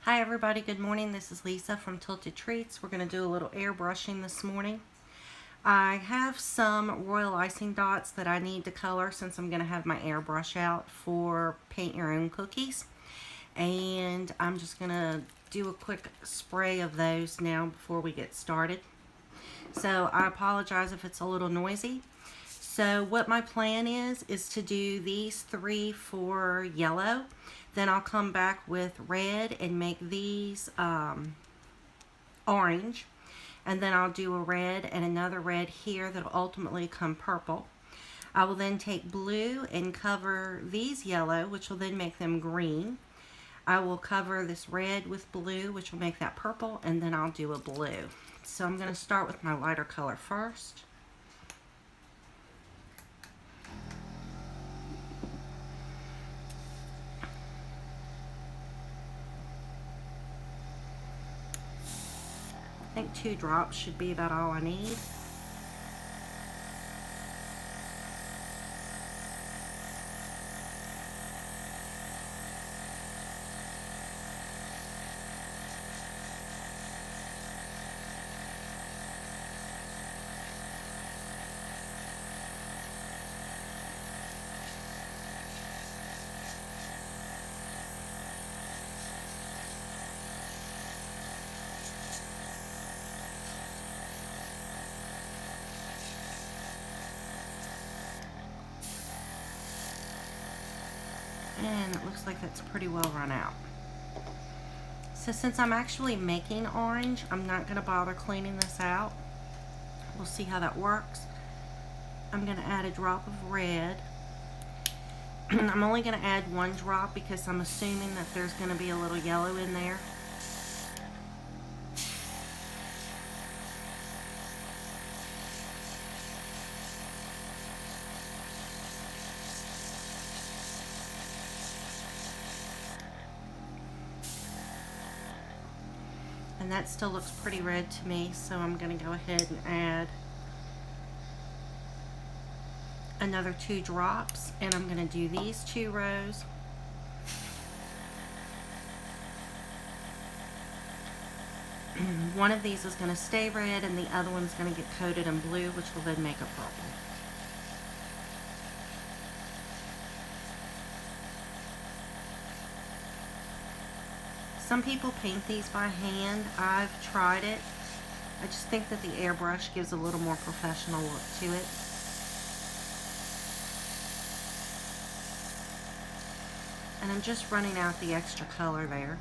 Hi everybody, good morning. This is Lisa from Tilted Treats. We're going to do a little airbrushing this morning. I have some royal icing dots that I need to color since I'm going to have my airbrush out for paint your own cookies. And I'm just going to do a quick spray of those now before we get started. So I apologize if it's a little noisy. So what my plan is to do these three for yellow. Then I'll come back with red and make these orange. And then I'll do a red and another red here that will ultimately come purple. I will then take blue and cover these yellow, which will then make them green. I will cover this red with blue, which will make that purple, and then I'll do a blue. So I'm going to start with my lighter color first. I think 2 drops should be about all I need. And it looks like that's pretty well run out. So since I'm actually making orange, I'm not going to bother cleaning this out. We'll see how that works. I'm going to add a drop of red. I'm only going to add 1 drop because I'm assuming that there's going to be a little yellow in there. And that still looks pretty red to me, so I'm going to go ahead and add another 2 drops, and I'm going to do these 2 rows. One of these is going to stay red and the other one's going to get coated in blue, which will then make a purple. Some people paint these by hand. I've tried it. I just think that the airbrush gives a little more professional look to it. And I'm just running out the extra color there.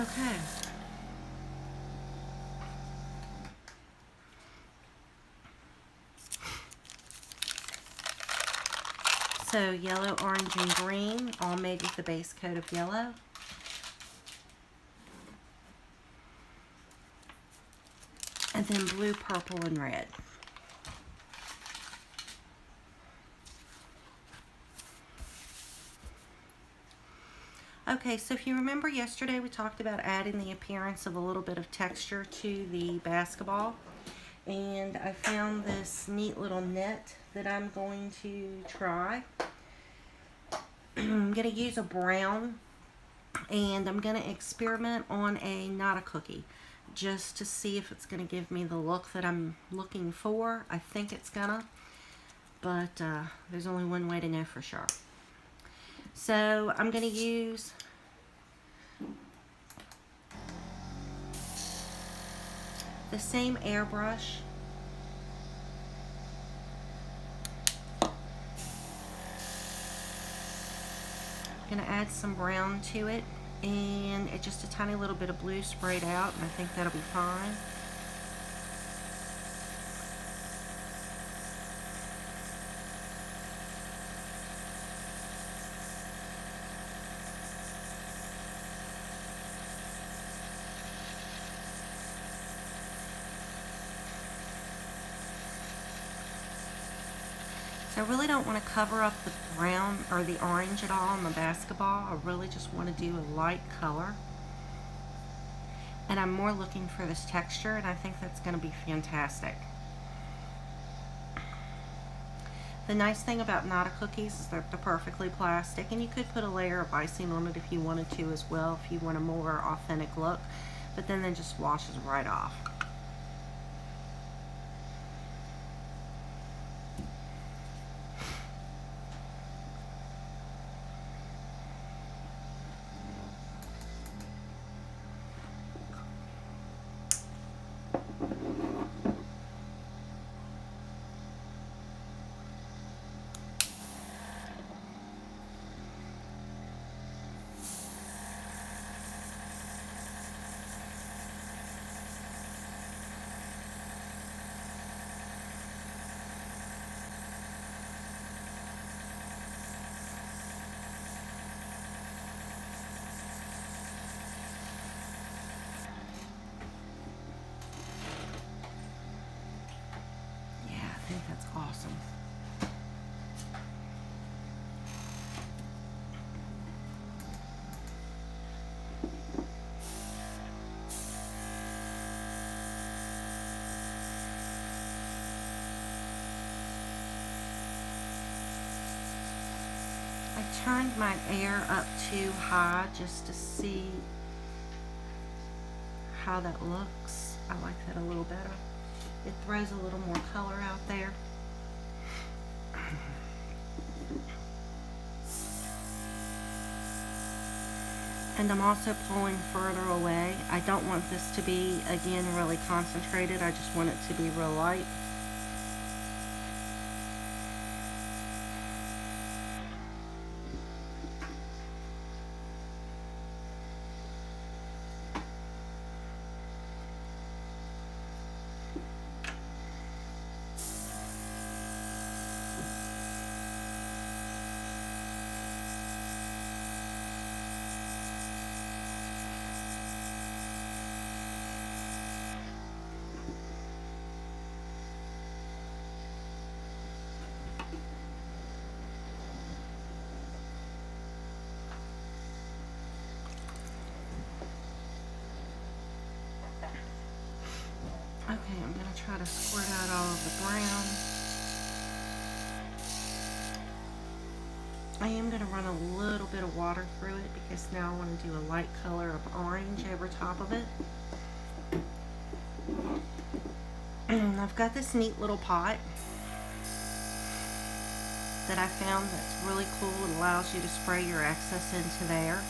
Okay. So yellow, orange, and green, all made with the base coat of yellow. And then blue, purple, and red. Okay, so if you remember yesterday we talked about adding the appearance of a little bit of texture to the basketball. And I found this neat little net that I'm going to try. I'm going to use a brown, and I'm going to experiment on a not a cookie. just to see if it's going to give me the look that I'm looking for. I think it's gonna, but there's only one way to know for sure. So I'm going to use the same airbrush. I'm going to add some brown to it, and it's just a tiny little bit of blue sprayed out, and I think that'll be fine. So I really don't want to cover up the brown or the orange at all on the basketball. I really just want to do a light color. And I'm more looking for this texture, and I think that's going to be fantastic. The nice thing about Nata cookies is that they're perfectly plastic, and you could put a layer of icing on it if you wanted to as well, if you want a more authentic look, but then it just washes right off. I think that's awesome. I turned my air up too high just to see how that looks. I like that a little better. It throws a little more color out there. And I'm also pulling further away. I don't want this to be, again, really concentrated. I just want it to be real light. Okay, I'm going to try to squirt out all of the brown. I am going to run a little bit of water through it because now I want to do a light color of orange over top of it. I've got this neat little pot that I found that's really cool. It allows you to spray your excess into there.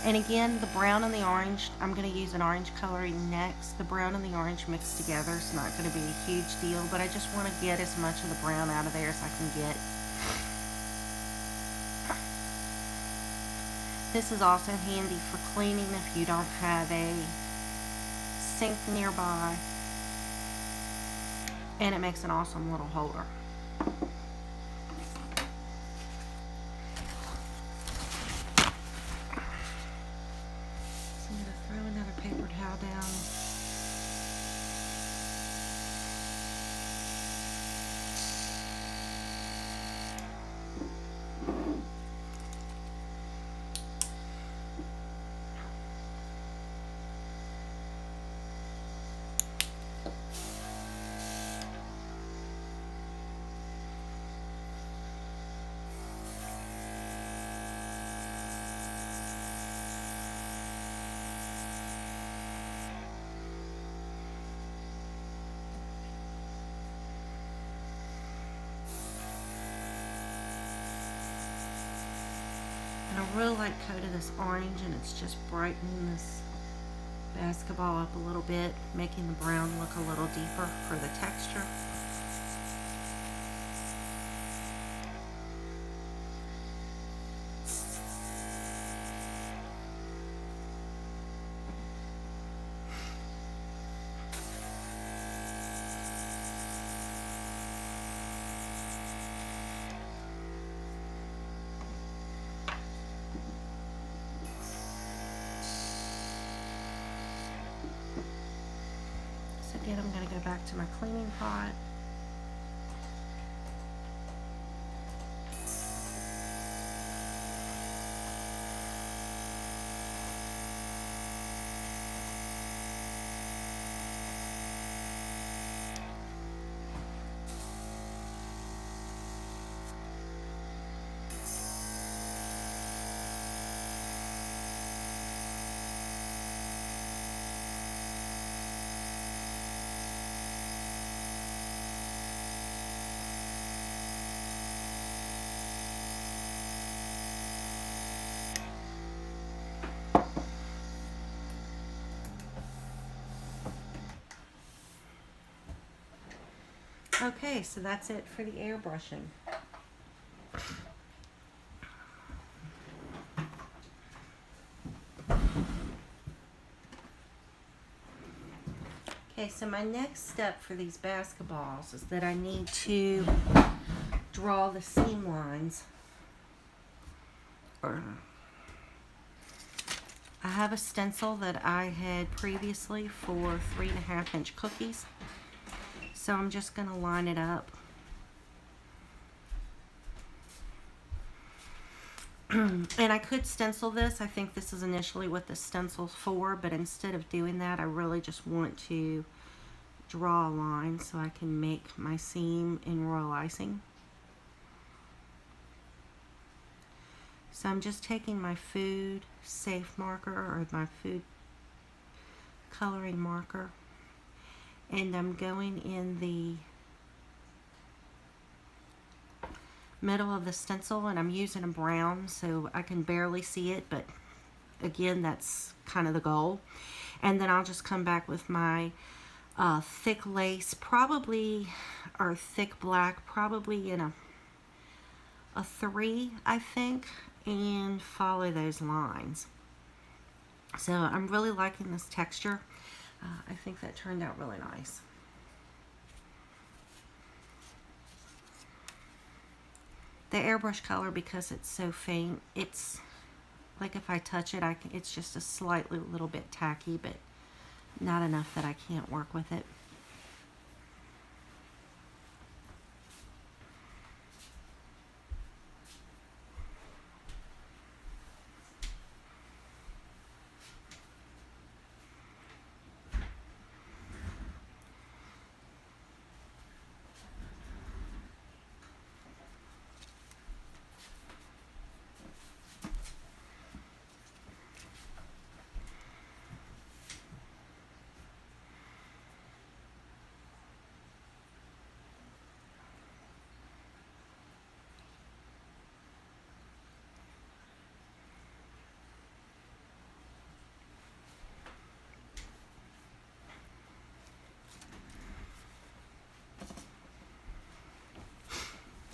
And again, the brown and the orange, I'm going to use an orange coloring next. The brown and the orange mixed together is not going to be a huge deal, but I just want to get as much of the brown out of there as I can get. This is also handy for cleaning if you don't have a sink nearby. And it makes an awesome little holder. Down. a real light coat of this orange, and it's just brightening this basketball up a little bit, making the brown look a little deeper for the texture. Again, I'm going to go back to my cleaning pot. Okay, so that's it for the airbrushing. Okay, so my next step for these basketballs is that I need to draw the seam lines. I have a stencil that I had previously for 3.5 inch cookies. So I'm just going to line it up. And I could stencil this. I think this is initially what the stencil's for, but instead of doing that, I really just want to draw a line so I can make my seam in royal icing. So I'm just taking my food safe marker, or my food coloring marker, and I'm going in the middle of the stencil, and I'm using a brown so I can barely see it, but again, that's kind of the goal. And then I'll just come back with my thick lace, probably, or thick black, probably in a 3, I think, and follow those lines. So I'm really liking this texture. I think that turned out really nice. The airbrush color, because it's so faint, it's like if I touch it, it's just a slightly little bit tacky, but not enough that I can't work with it.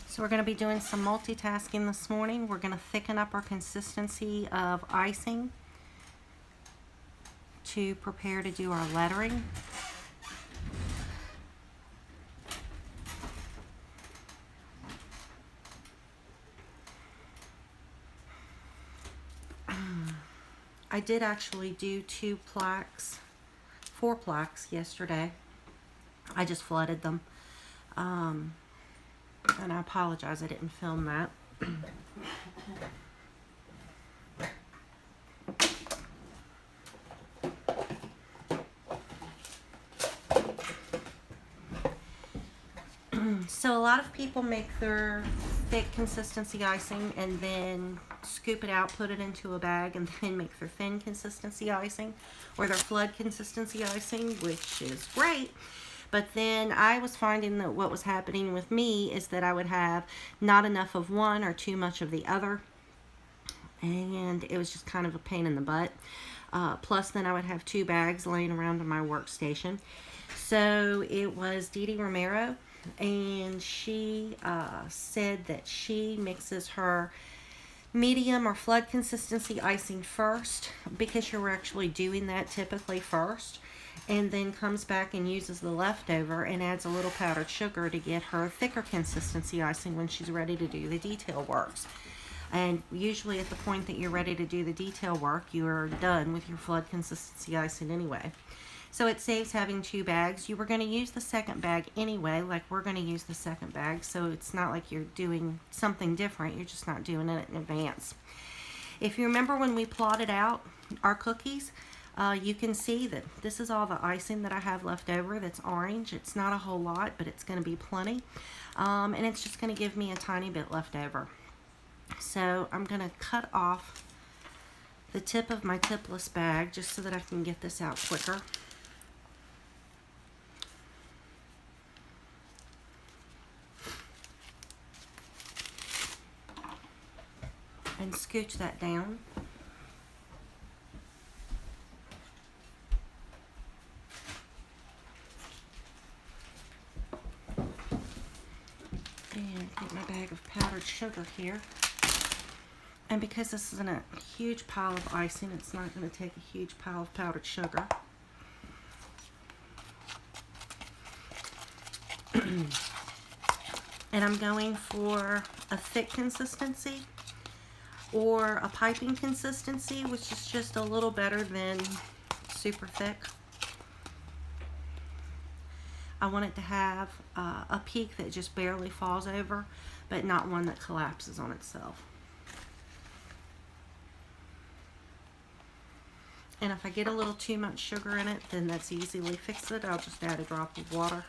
So we're going to be doing some multitasking this morning. We're going to thicken up our consistency of icing to prepare to do our lettering. I did actually do 4 plaques yesterday. I just flooded them. And I apologize, I didn't film that. So a lot of people make their thick consistency icing and then scoop it out, put it into a bag, and then make their thin consistency icing or their flood consistency icing, which is great. But then I was finding that what was happening with me is that I would have not enough of one or too much of the other. and it was just kind of a pain in the butt. Plus, then I would have 2 bags laying around in my workstation. So it was Dee Dee Romero, and she said that she mixes her medium or flood consistency icing first, because you're actually doing that typically first, and then comes back and uses the leftover and adds a little powdered sugar to get her thicker consistency icing when she's ready to do the detail works. And usually at the point that you're ready to do the detail work, you're done with your flood consistency icing anyway. So it saves having 2 bags. You were going to use the second bag anyway, like we're going to use the second bag, so it's not like you're doing something different, you're just not doing it in advance. If you remember when we plotted out our cookies, you can see that this is all the icing that I have left over that's orange. It's not a whole lot, but it's going to be plenty, and it's just going to give me a tiny bit left over. So I'm going to cut off the tip of my tipless bag just so that I can get this out quicker. And scooch that down. And get my bag of powdered sugar here. And because this isn't a huge pile of icing, it's not going to take a huge pile of powdered sugar. And I'm going for a thick consistency or a piping consistency, which is just a little better than super thick. I want it to have a peak that just barely falls over, but not one that collapses on itself. And if I get a little too much sugar in it, then that's easily fixed. I'll just add a drop of water.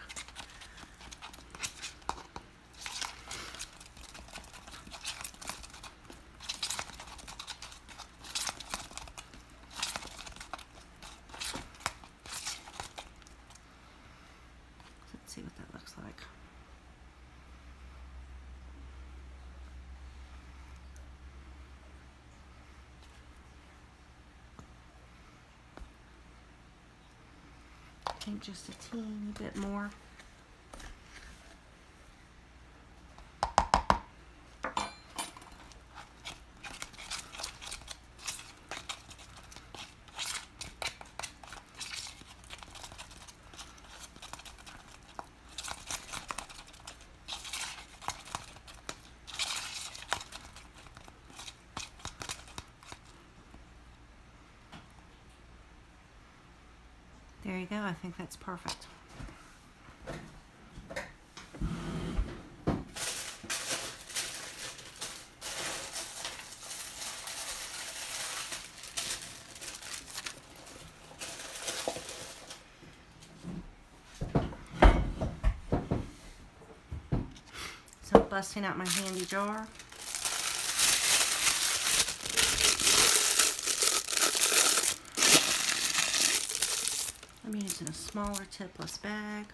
Let's see what that looks like. I think just a teeny bit more. There you go. I think that's perfect. So I'm busting out my handy jar. I'm using a smaller tipless bag.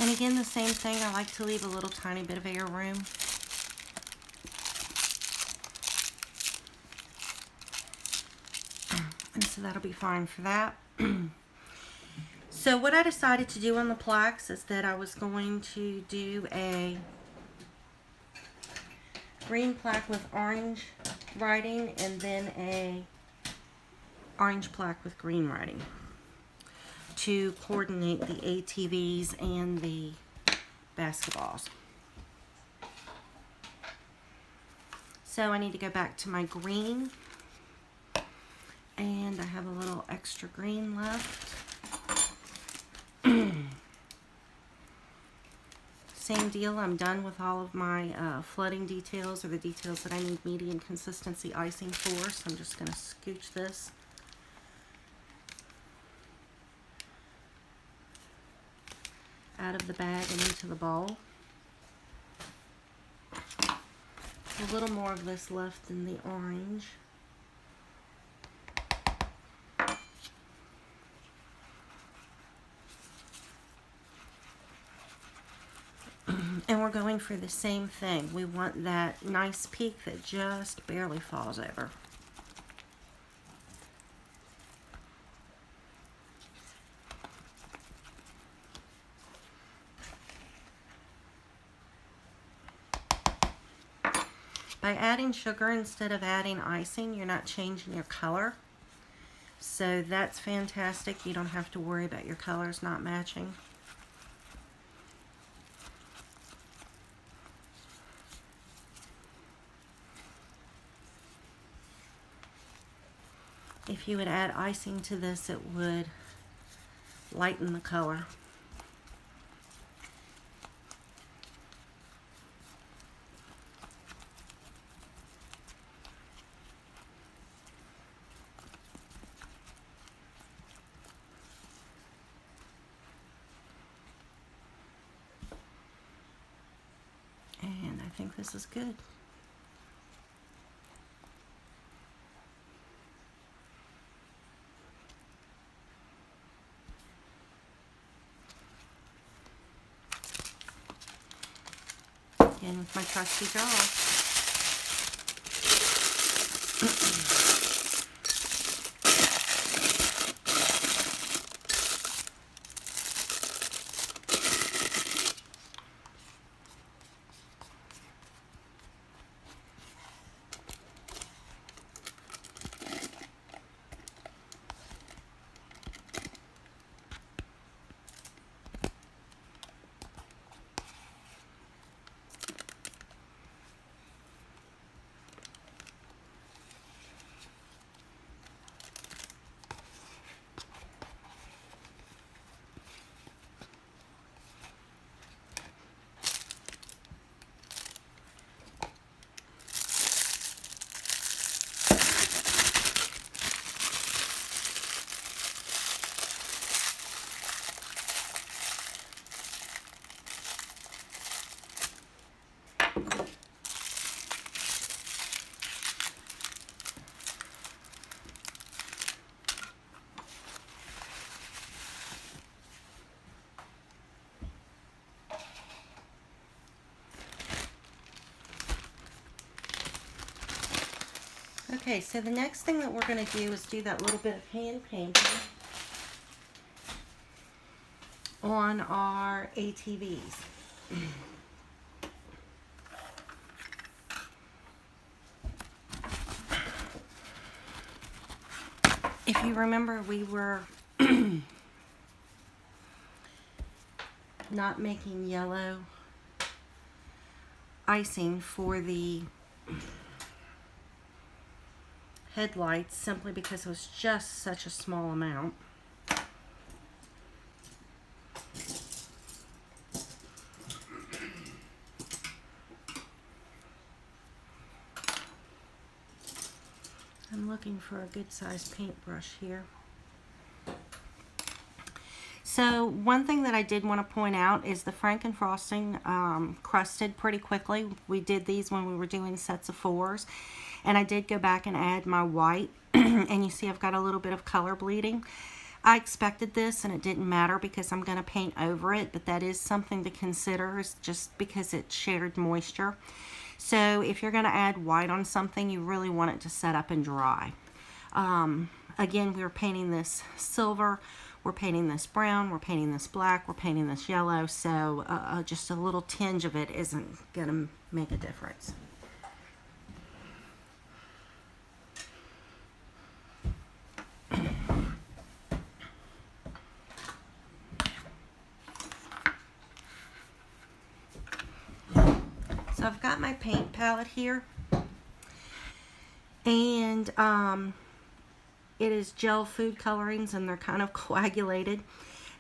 And again, the same thing, I like to leave a little tiny bit of air room. And so that'll be fine for that. So what I decided to do on the plaques is that I was going to do a green plaque with orange writing and then a orange plaque with green writing to coordinate the ATVs and the basketballs. So I need to go back to my green, and I have a little extra green left. Same deal, I'm done with all of my flooding details, or the details that I need medium consistency icing for, so I'm just going to scooch this out of the bag and into the bowl. A little more of this left in the orange. And we're going for the same thing. We want that nice peak that just barely falls over. By adding sugar instead of adding icing, you're not changing your color. So that's fantastic. You don't have to worry about your colors not matching. If you would add icing to this, it would lighten the color. And I think this is good. Again with my trusty jar. Okay, so the next thing that we're going to do is do that little bit of hand painting on our ATVs. If you remember, we were not making yellow icing for the headlights simply because it was just such a small amount. I'm looking for a good sized paintbrush here. So one thing that I did want to point out is the Franken frosting crusted pretty quickly. We did these when we were doing sets of 4s, and I did go back and add my white and you see I've got a little bit of color bleeding. I expected this and it didn't matter because I'm going to paint over it, but that is something to consider, is just because it shared moisture. So if you're going to add white on something, you really want it to set up and dry. Again, we're painting this silver, we're painting this brown, we're painting this black, we're painting this yellow, so just a little tinge of it isn't going to make a difference. So I've got my paint palette here, And it is gel food colorings, and they're kind of coagulated.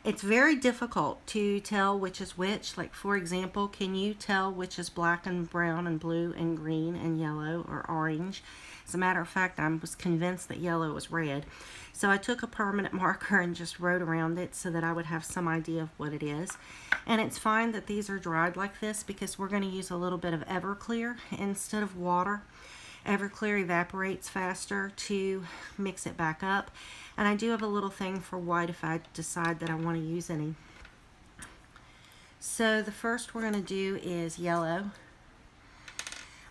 It's very difficult to tell which is which. Like, for example, can you tell which is black and brown and blue and green and yellow or orange? As a matter of fact, I was convinced that yellow was red. So I took a permanent marker and just wrote around it so that I would have some idea of what it is. And it's fine that these are dried like this, because we're going to use a little bit of Everclear instead of water. Everclear evaporates faster to mix it back up. And I do have a little thing for white if I decide that I want to use any. So the first we're going to do is yellow.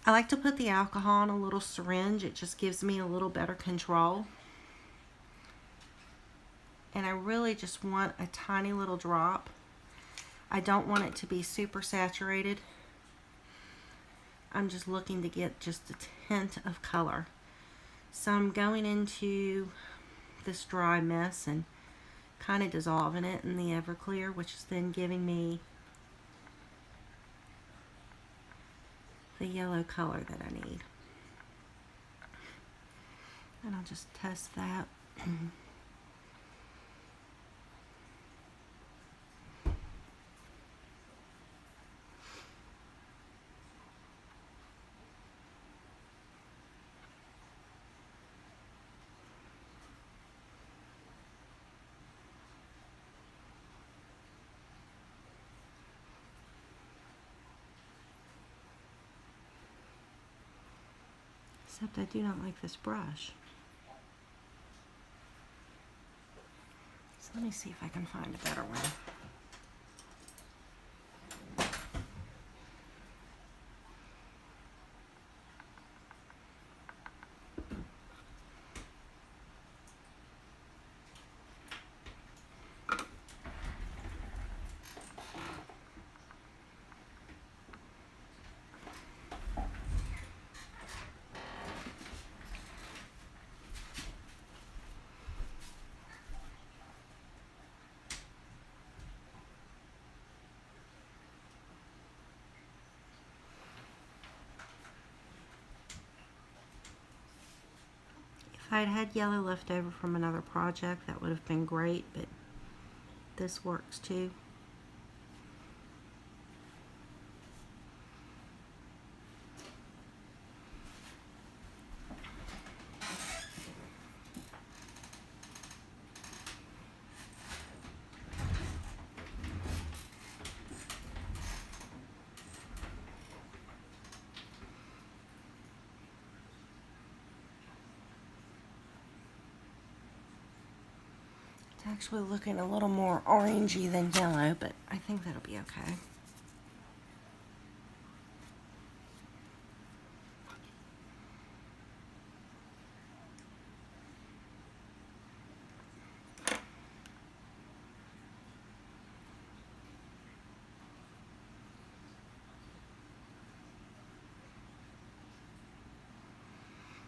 I like to put the alcohol in a little syringe. It just gives me a little better control. And I really just want a tiny little drop. I don't want it to be super saturated. I'm just looking to get just a hint of color. So I'm going into this dry mess and kind of dissolving it in the Everclear, which is then giving me the yellow color that I need. And I'll just test that. Except I do not like this brush. So let me see if I can find a better one. If I'd had yellow left over from another project, that would have been great, but this works too. Actually looking a little more orangey than yellow, but I think that'll be okay.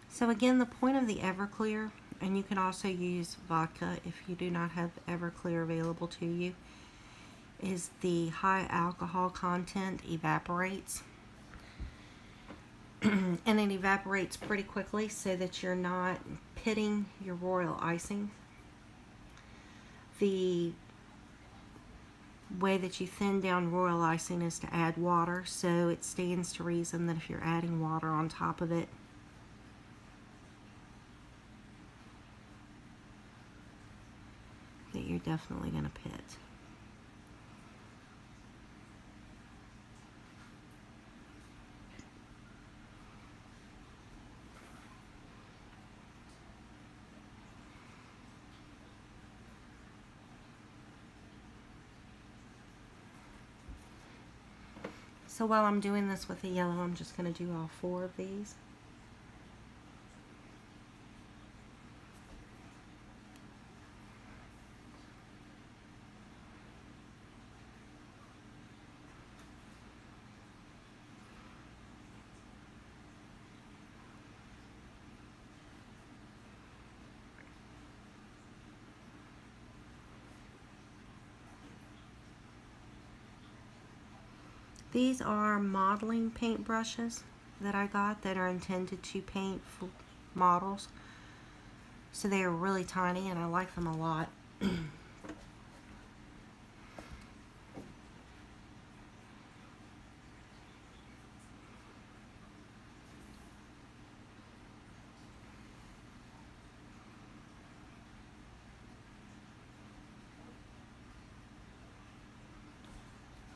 So again, the point of the Everclear, and you can also use vodka if you do not have Everclear available to you, is the high alcohol content evaporates. And it evaporates pretty quickly so that you're not pitting your royal icing. The way that you thin down royal icing is to add water, so it stands to reason that if you're adding water on top of it, that you're definitely going to pit. So while I'm doing this with the yellow, I'm just going to do all 4 of these. These are modeling paint brushes that I got that are intended to paint models. So they are really tiny and I like them a lot.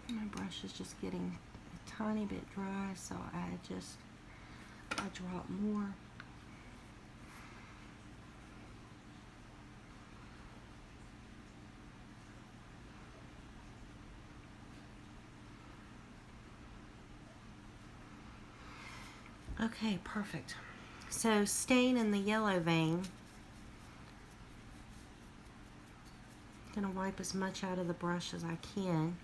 My brush is just getting a tiny bit dry, so I drop more. Okay, perfect. So staying in the yellow vein, I'm going to wipe as much out of the brush as I can,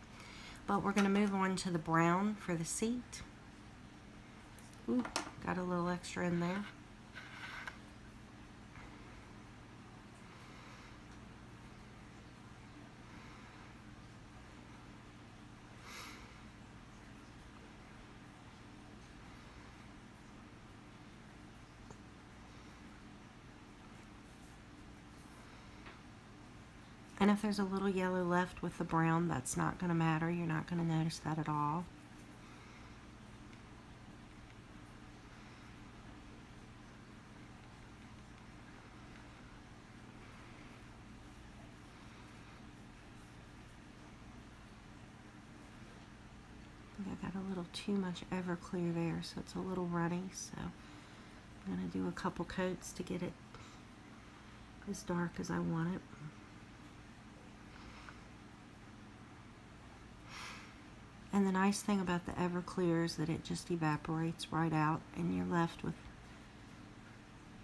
but we're going to move on to the brown for the seat. Ooh, got a little extra in there. And if there's a little yellow left with the brown, that's not going to matter. You're not going to notice that at all. I think I got a little too much Everclear there, so it's a little runny. So I'm going to do a couple coats to get it as dark as I want it. And the nice thing about the Everclear is that it just evaporates right out and you're left with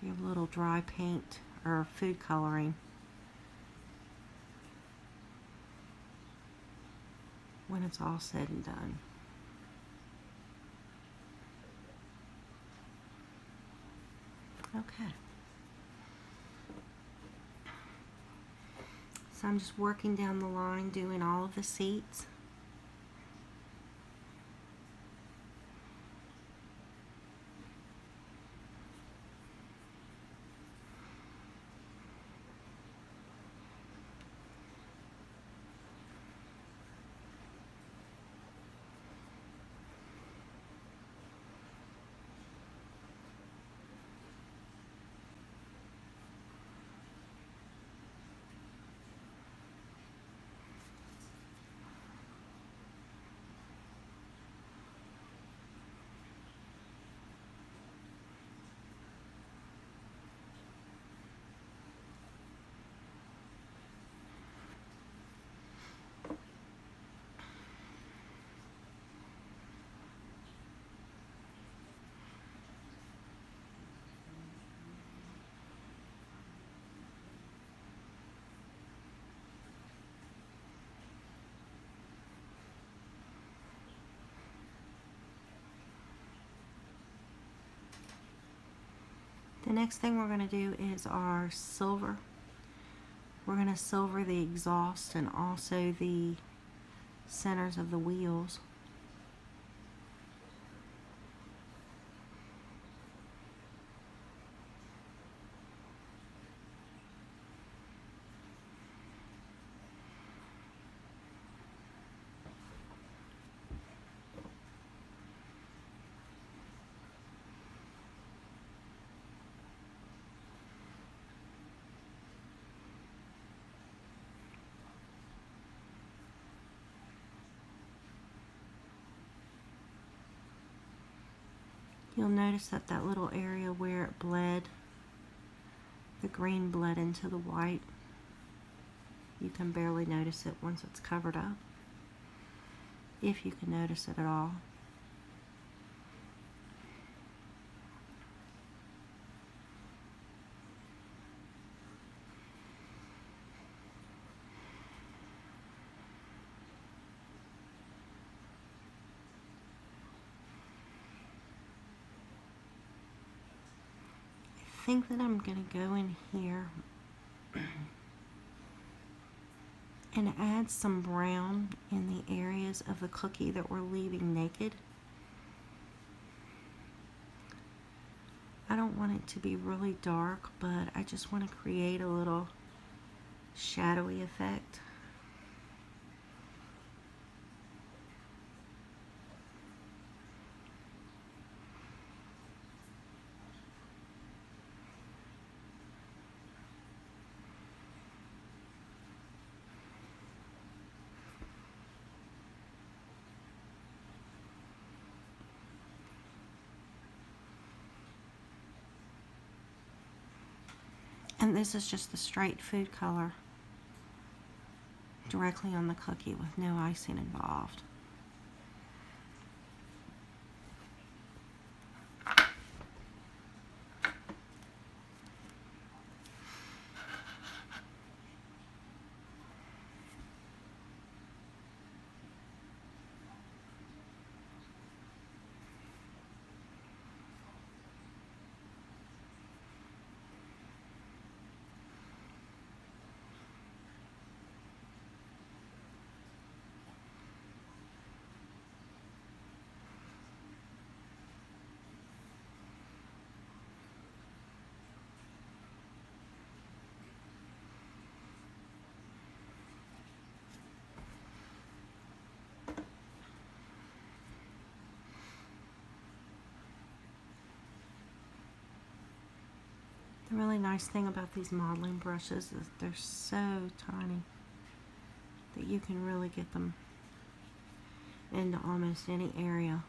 your little dry paint or food coloring when it's all said and done. Okay. So I'm just working down the line doing all of the seats. The next thing we're going to do is our silver. We're going to silver the exhaust and also the centers of the wheels. You'll notice that that little area where it bled, the green bled into the white. You can barely notice it once it's covered up, if you can notice it at all. I think that I'm going to go in here and add some brown in the areas of the cookie that we're leaving naked. I don't want it to be really dark, but I just want to create a little shadowy effect. And this is just the straight food color directly on the cookie with no icing involved. The really nice thing about these modeling brushes is they're so tiny that you can really get them into almost any area.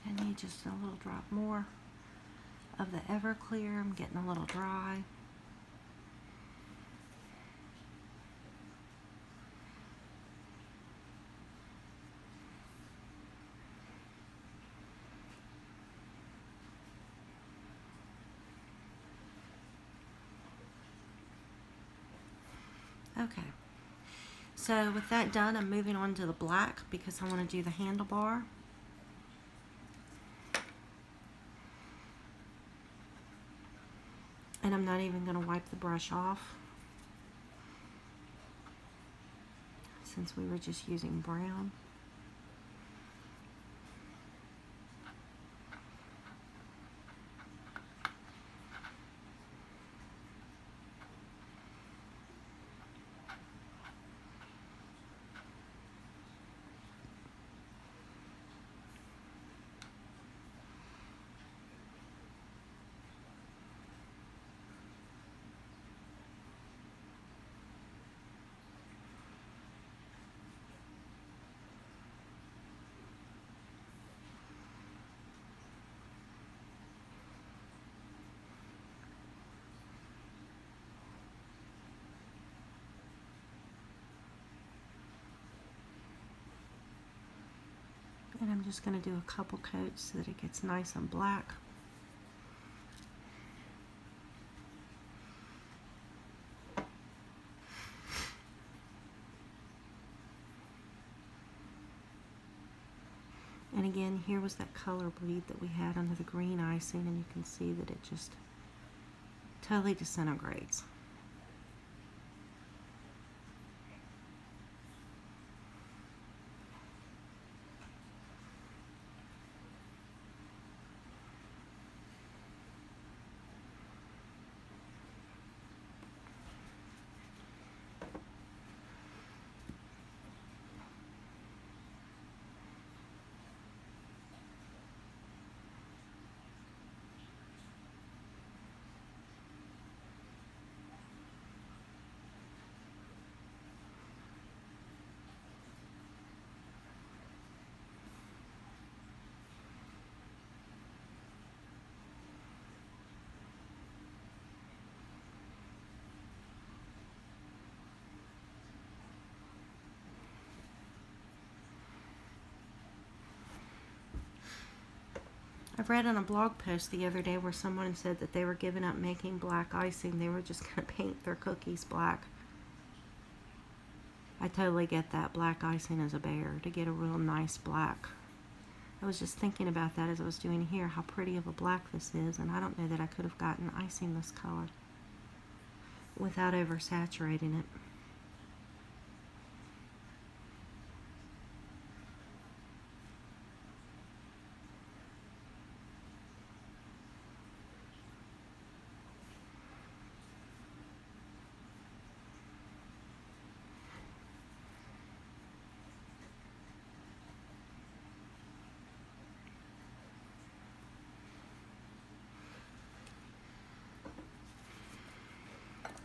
I need just a little drop more of the Everclear. I'm getting a little dry. Okay, so with that done, I'm moving on to the black because I want to do the handlebar. And I'm not even going to wipe the brush off since we were just using brown. And I'm just going to do a couple coats so that it gets nice and black. And again, here was that color bleed that we had under the green icing, and you can see that it just totally disintegrates. I've read on a blog post the other day where someone said that they were giving up making black icing. They were just going to paint their cookies black. I totally get that. Black icing is a bear to get a real nice black. I was just thinking about that as I was doing here, how pretty of a black this is, and I don't know that I could have gotten icing this color without oversaturating it.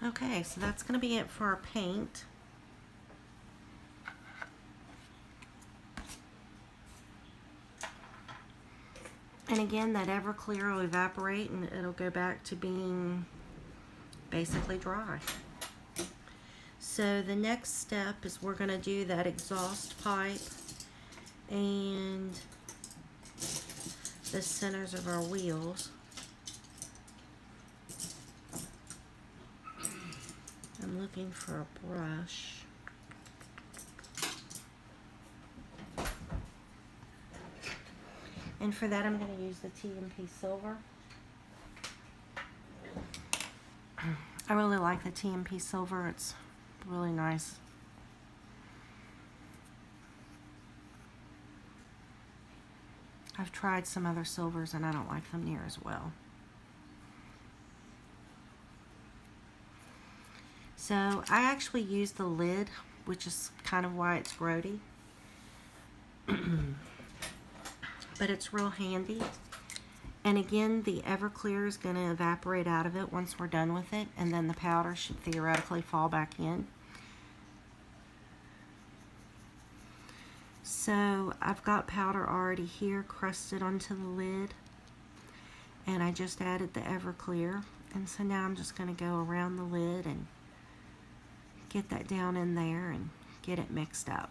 Okay, so that's going to be it for our paint. And again, that Everclear will evaporate and it'll go back to being basically dry. So the next step is we're going to do that exhaust pipe and the centers of our wheels. I'm looking for a brush. And for that I'm going to use the TMP Silver. I really like the TMP Silver. It's really nice. I've tried some other silvers and I don't like them near as well. So I actually use the lid, which is kind of why it's grody. But it's real handy. And again, the Everclear is going to evaporate out of it once we're done with it, and then the powder should theoretically fall back in. So I've got powder already here crusted onto the lid, and I just added the Everclear. And so now I'm just going to go around the lid and get that down in there and get it mixed up.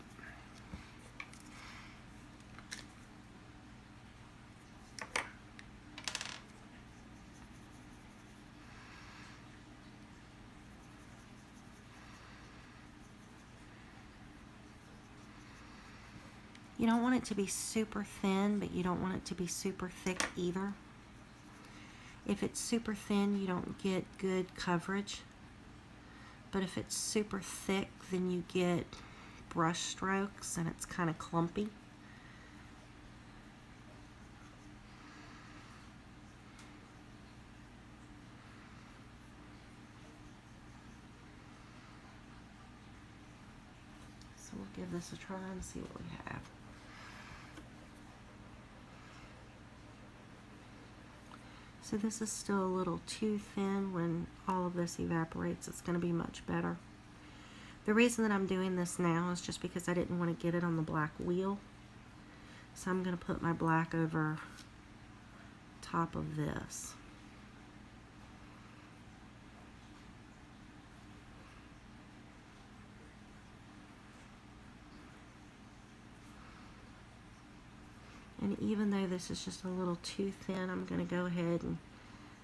You don't want it to be super thin, but you don't want it to be super thick either. If it's super thin, you don't get good coverage. But if it's super thick, then you get brush strokes and it's kind of clumpy. So we'll give this a try and see what we have. So this is still a little too thin. When all of this evaporates, it's going to be much better. The reason that I'm doing this now is just because I didn't want to get it on the black wheel. So I'm going to put my black over top of this. And even though this is just a little too thin, I'm going to go ahead and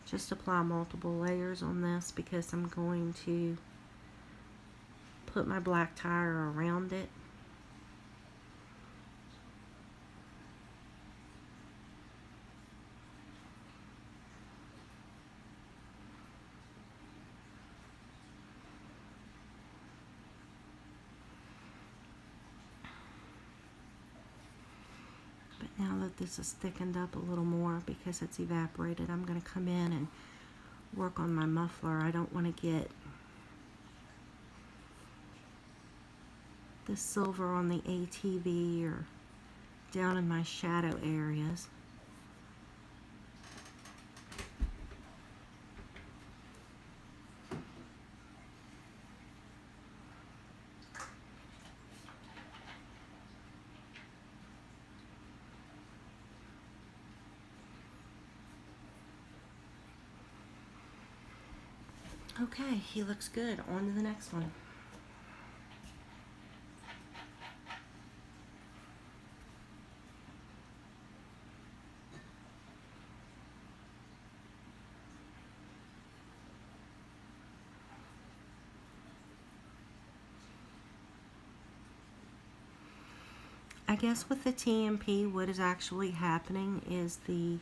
just apply multiple layers on this, because I'm going to put my black tire around it. Now that this is thickened up a little more because it's evaporated, I'm going to come in and work on my muffler. I don't want to get the silver on the ATV or down in my shadow areas. Okay, he looks good. On to the next one. I guess with the TMP, what is actually happening is the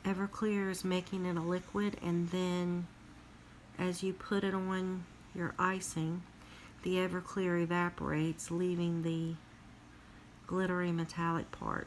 Everclear is making it a liquid, and then as you put it on your icing, the Everclear evaporates, leaving the glittery metallic part.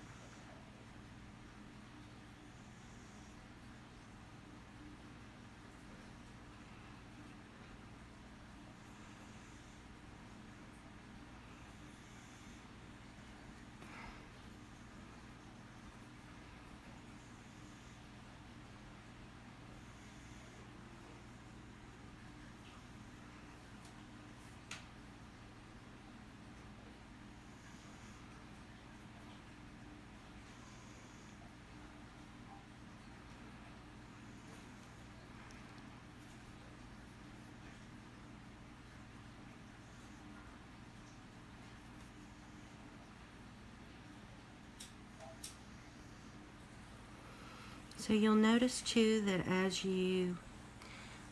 So you'll notice too that as you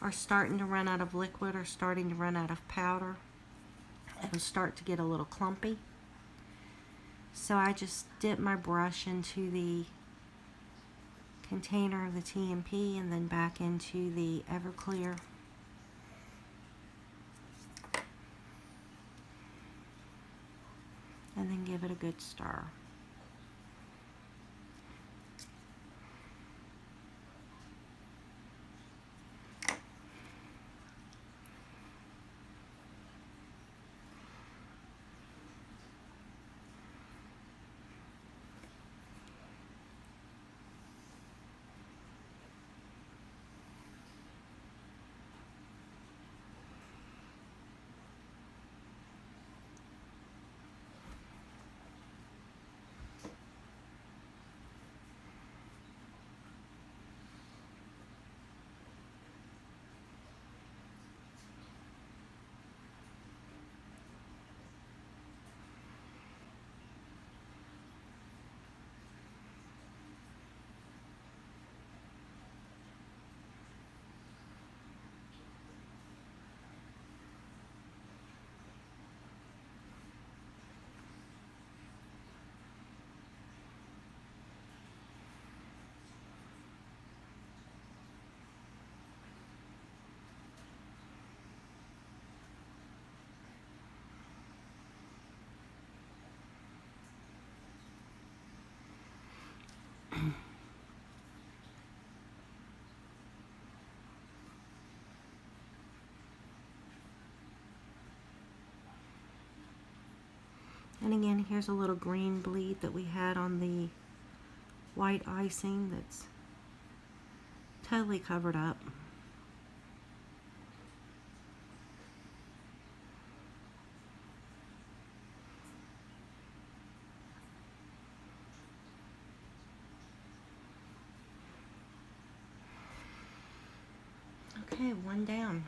are starting to run out of liquid or starting to run out of powder, it'll start to get a little clumpy. So I just dip my brush into the container of the TMP and then back into the Everclear. And then give it a good stir. And again, here's a little green bleed that we had on the white icing that's totally covered up. Okay, one down.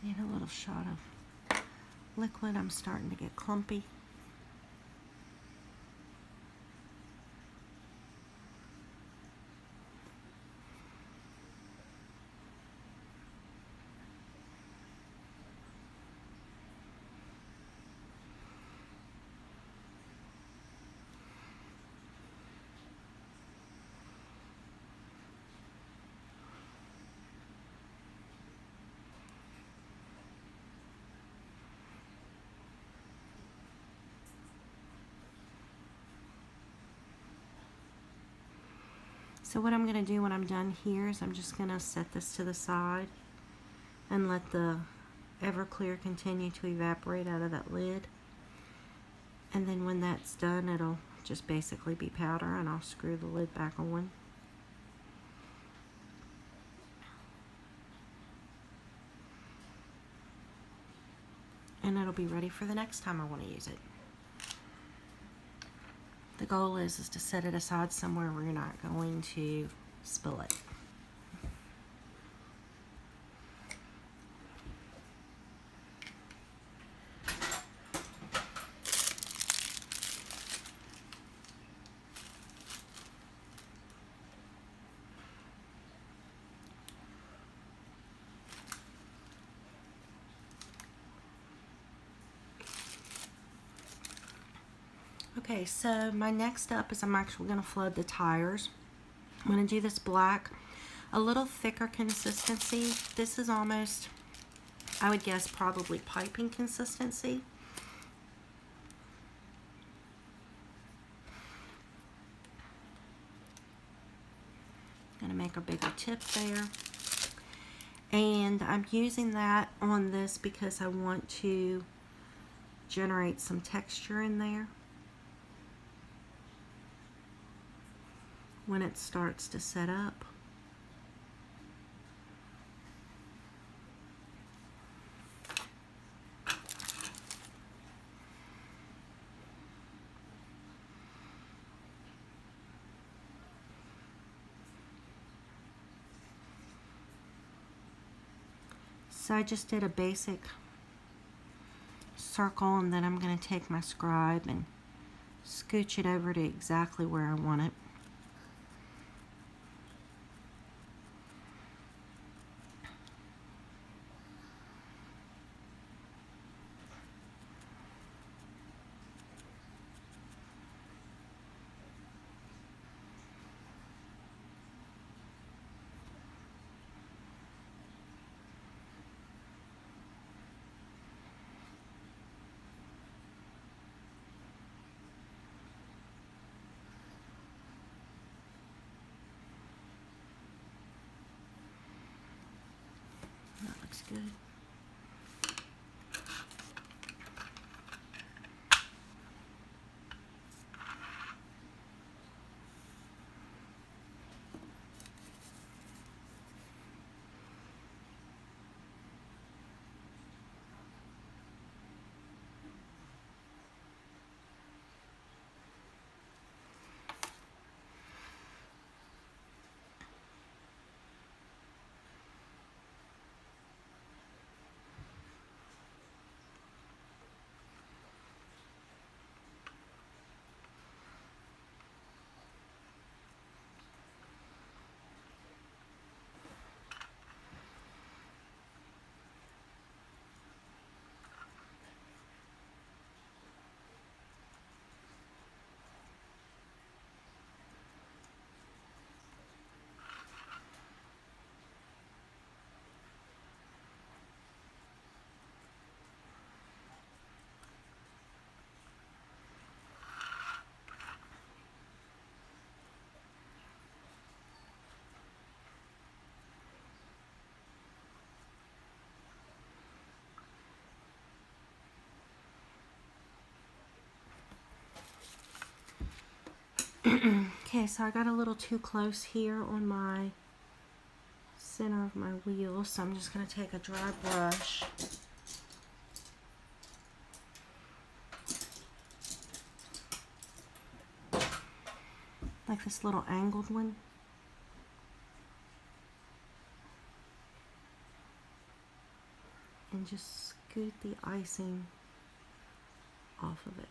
Need a little shot of liquid. I'm starting to get clumpy. So what I'm going to do when I'm done here is I'm just going to set this to the side and let the Everclear continue to evaporate out of that lid. And then when that's done, it'll just basically be powder, and I'll screw the lid back on. And it'll be ready for the next time I want to use it. The goal is to set it aside somewhere where you're not going to spill it. Okay, so my next step is I'm actually going to flood the tires. I'm going to do this black, a little thicker consistency. This is almost, I would guess, probably piping consistency. Going to make a bigger tip there. And I'm using that on this because I want to generate some texture in there when it starts to set up. So I just did a basic circle, and then I'm going to take my scribe and scooch it over to exactly where I want it. That looks good. Okay, so I got a little too close here on my center of my wheel, so I'm just going to take a dry brush like this little angled one, and just scoot the icing off of it.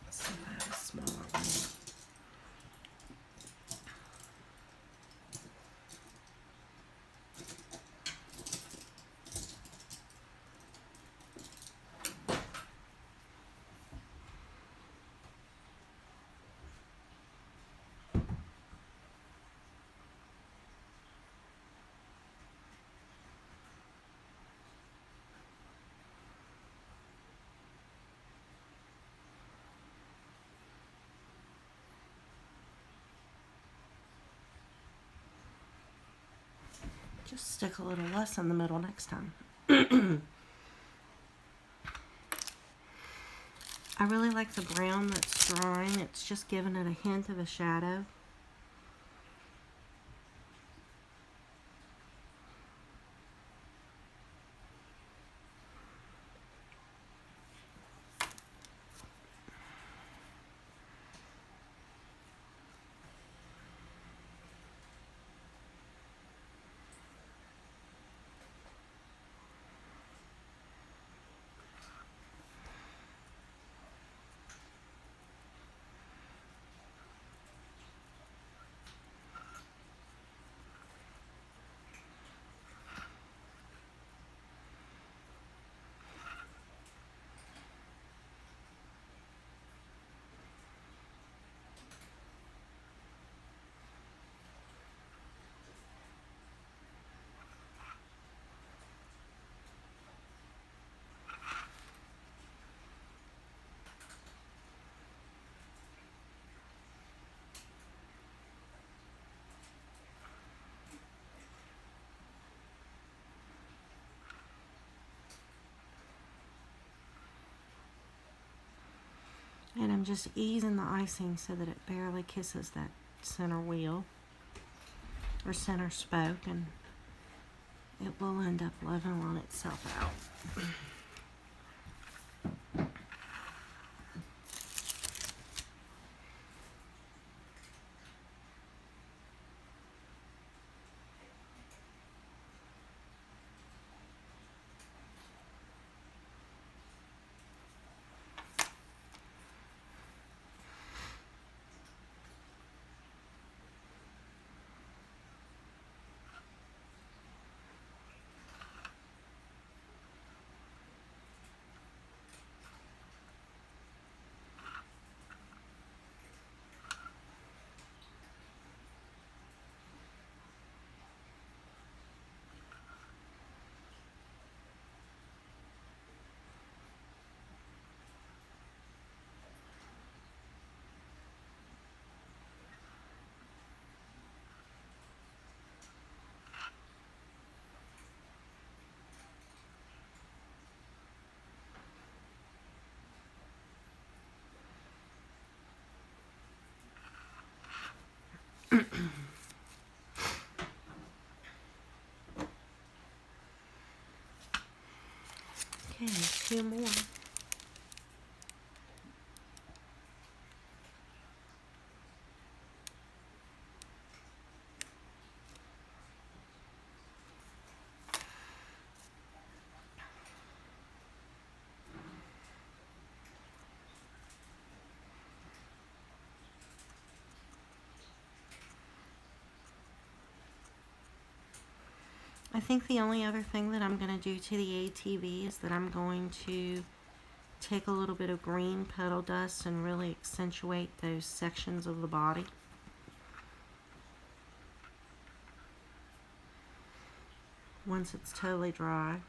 Let's see if I have a smaller one. Just stick a little less in the middle next time. I really like the brown that's drying. It's just giving it a hint of a shadow. I'm just easing the icing so that it barely kisses that center wheel or center spoke, and it will end up leveling itself out. Okay, 2 more. I think the only other thing that I'm going to do to the ATV is that I'm going to take a little bit of green petal dust and really accentuate those sections of the body. Once it's totally dry.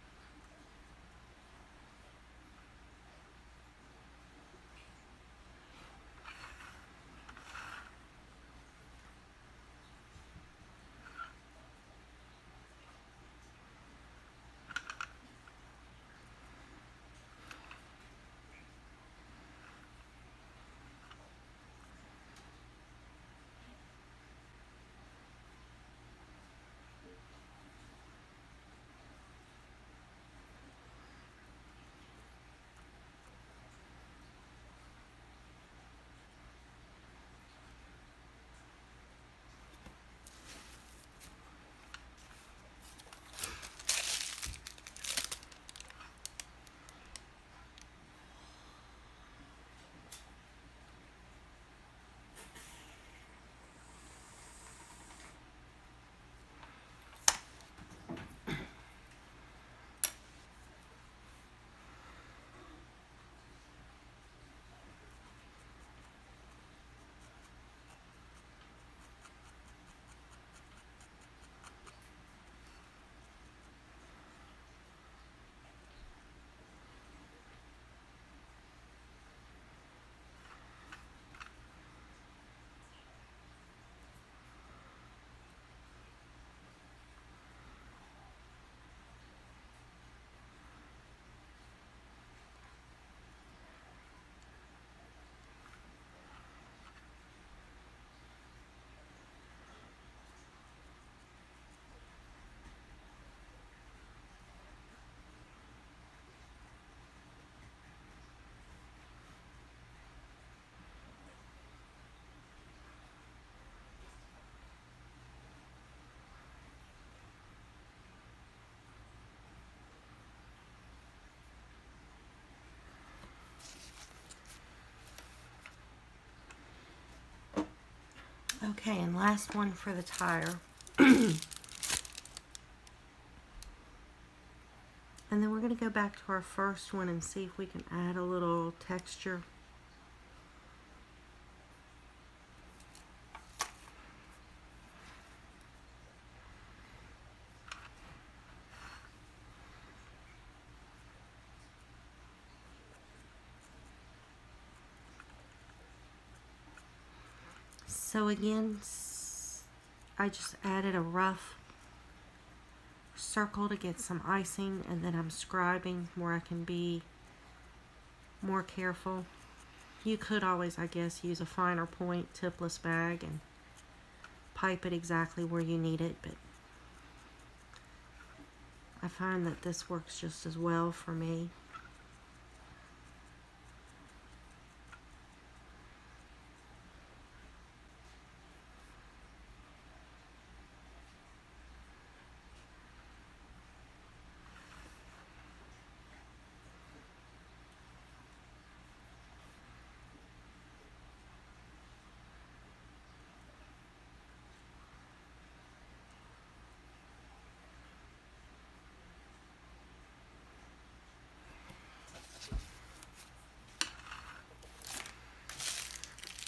Okay, and last one for the tire. And then we're going to go back to our first one and see if we can add a little texture. So again, I just added a rough circle to get some icing, and then I'm scribing where I can be more careful. You could always, I guess, use a finer point tipless bag and pipe it exactly where you need it, but I find that this works just as well for me.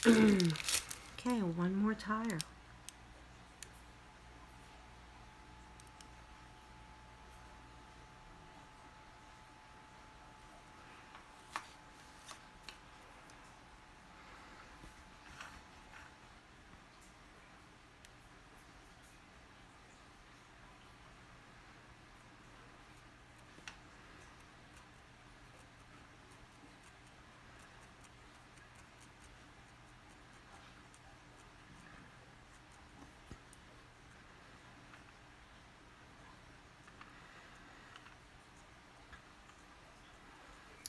Okay, one more tire.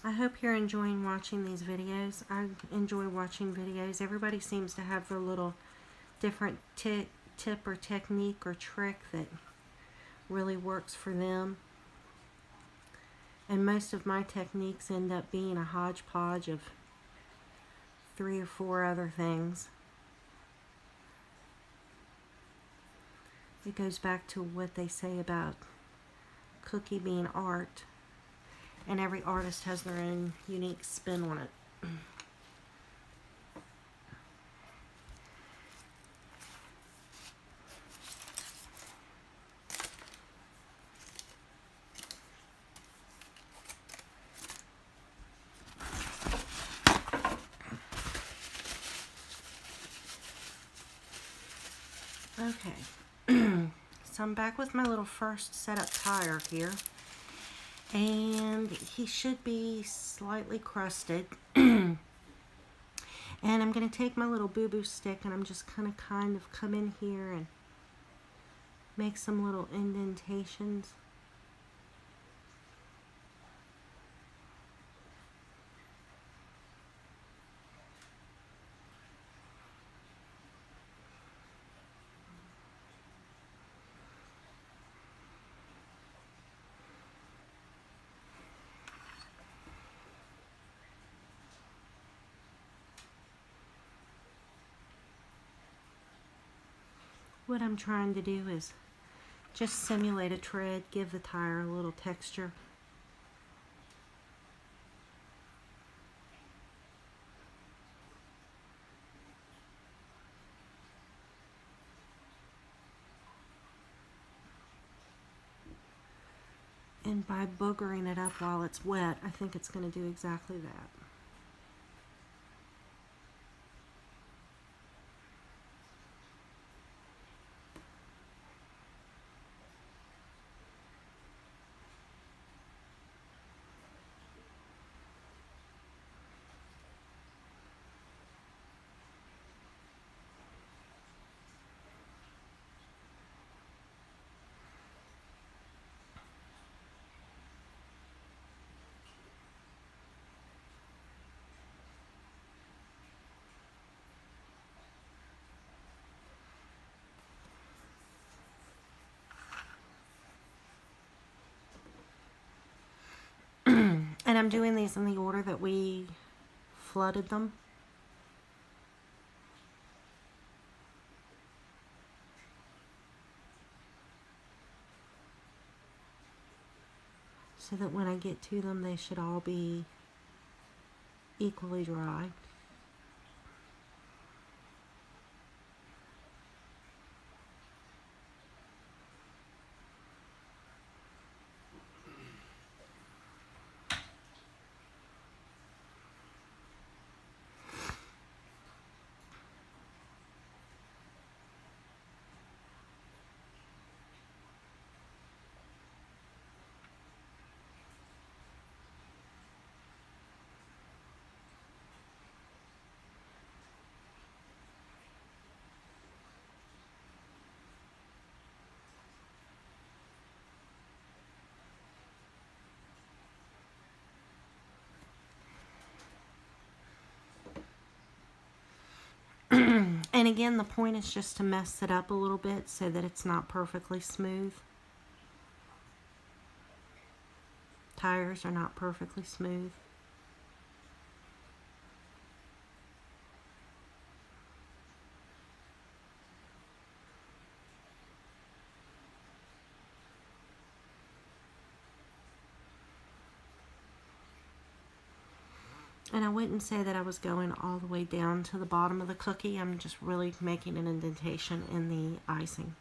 I hope you're enjoying watching these videos. I enjoy watching videos. Everybody seems to have their little different tip or technique or trick that really works for them. And most of my techniques end up being a hodgepodge of 3 or 4 other things. It goes back to what they say about cookie being art. And every artist has their own unique spin on it. Okay, so I'm back with my little first setup tire here. And he should be slightly crusted. And I'm going to take my little boo-boo stick and I'm just going to kind of come in here and make some little indentations. What I'm trying to do is just simulate a tread, give the tire a little texture. And by boogering it up while it's wet, I think it's going to do exactly that. And I'm doing these in the order that we flooded them. So that when I get to them, they should all be equally dry. And again, the point is just to mess it up a little bit so that it's not perfectly smooth. Tires are not perfectly smooth. And I wouldn't say that I was going all the way down to the bottom of the cookie. I'm just really making an indentation in the icing.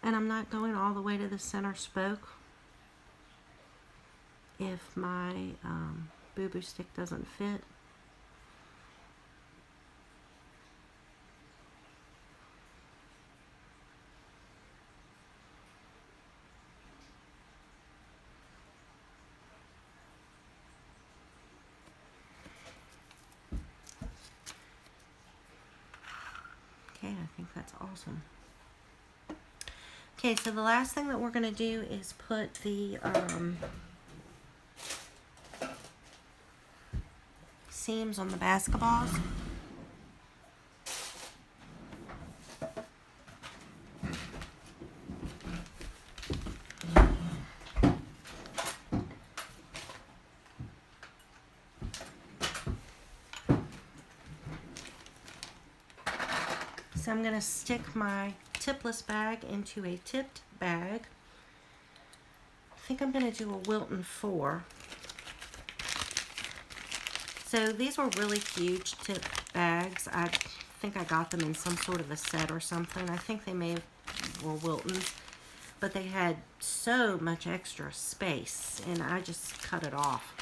And I'm not going all the way to the center spoke if my boo-boo stick doesn't fit. Okay, I think that's awesome. Okay, so the last thing that we're going to do is put the seams on the basketballs. So I'm going to stick my tipless bag into a tipped bag. I think I'm going to do a Wilton 4. So these were really huge tip bags. I think I got them in some sort of a set or something. I think they were Wiltons, but they had so much extra space and I just cut it off.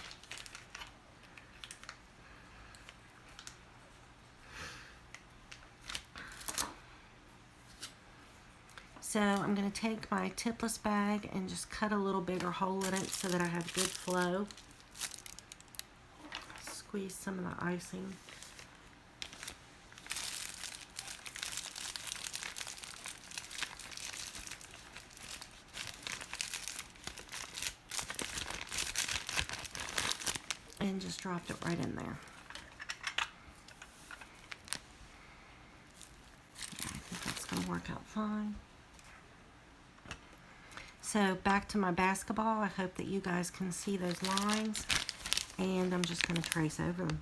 So I'm going to take my tipless bag and just cut a little bigger hole in it so that I have good flow. Squeeze some of the icing. And just dropped it right in there. Yeah, I think that's going to work out fine. So back to my basketball. I hope that you guys can see those lines. And I'm just going to trace over them.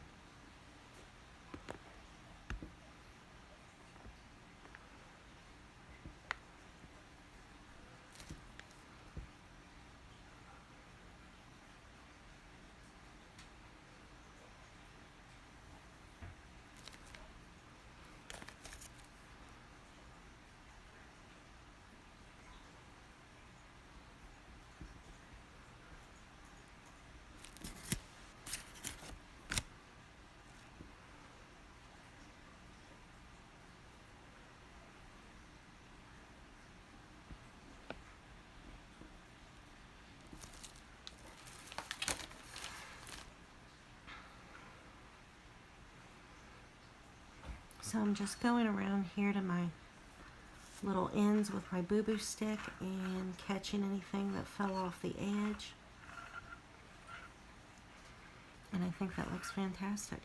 So I'm just going around here to my little ends with my boo-boo stick and catching anything that fell off the edge. And I think that looks fantastic.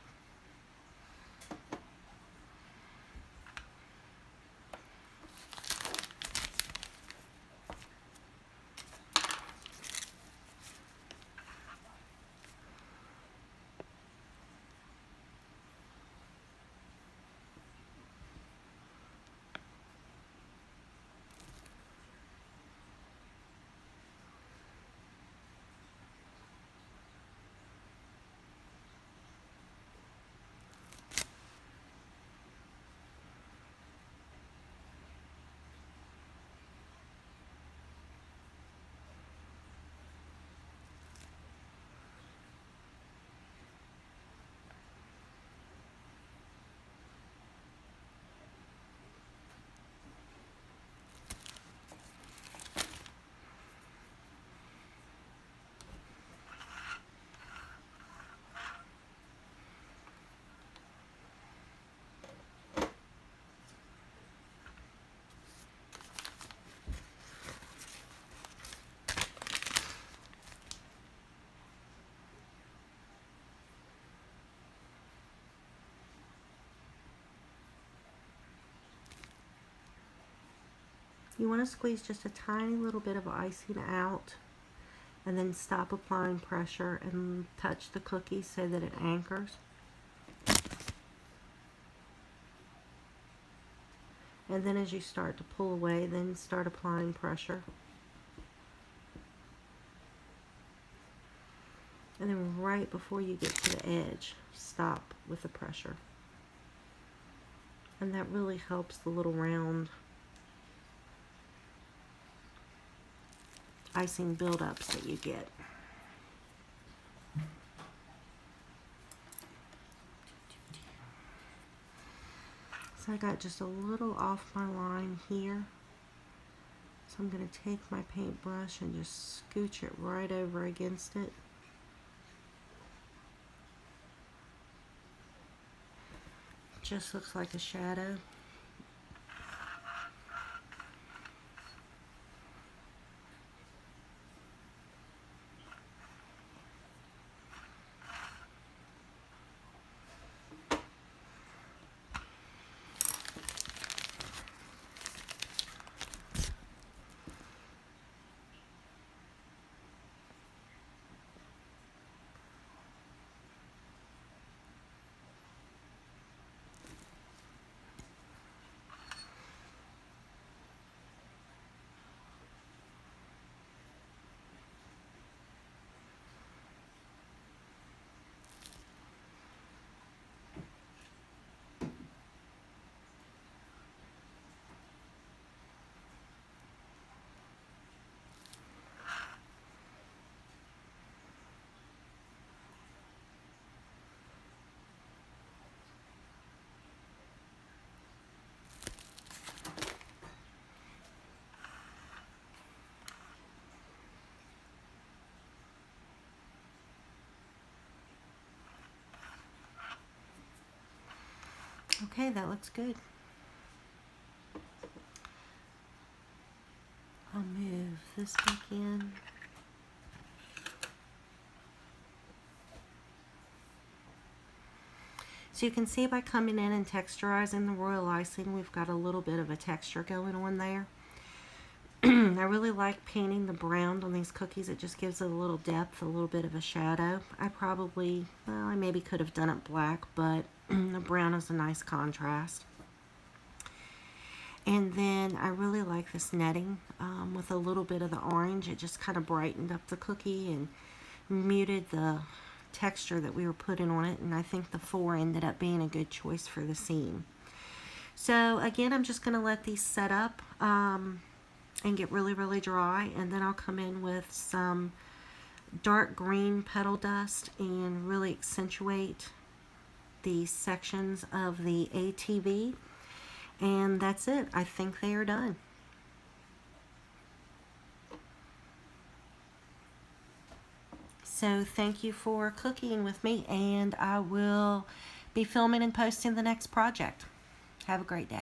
You want to squeeze just a tiny little bit of icing out and then stop applying pressure and touch the cookie so that it anchors. And then as you start to pull away, then start applying pressure. And then right before you get to the edge, stop with the pressure. And that really helps the little round icing buildups that you get. So I got just a little off my line here. So I'm going to take my paintbrush and just scooch it right over against it. Just looks like a shadow. Okay, that looks good. I'll move this back in. So you can see by coming in and texturizing the royal icing, we've got a little bit of a texture going on there. I really like painting the brown on these cookies. It just gives it a little depth, a little bit of a shadow. I maybe could have done it black, but the brown is a nice contrast. And then I really like this netting with a little bit of the orange. It just kind of brightened up the cookie and muted the texture that we were putting on it. And I think the 4 ended up being a good choice for the seam. So again, I'm just going to let these set up and get really, really dry. And then I'll come in with some dark green petal dust and really accentuate the sections of the ATV. And that's it. I think they are done. So thank you for cooking with me, and I will be filming and posting the next project. Have a great day.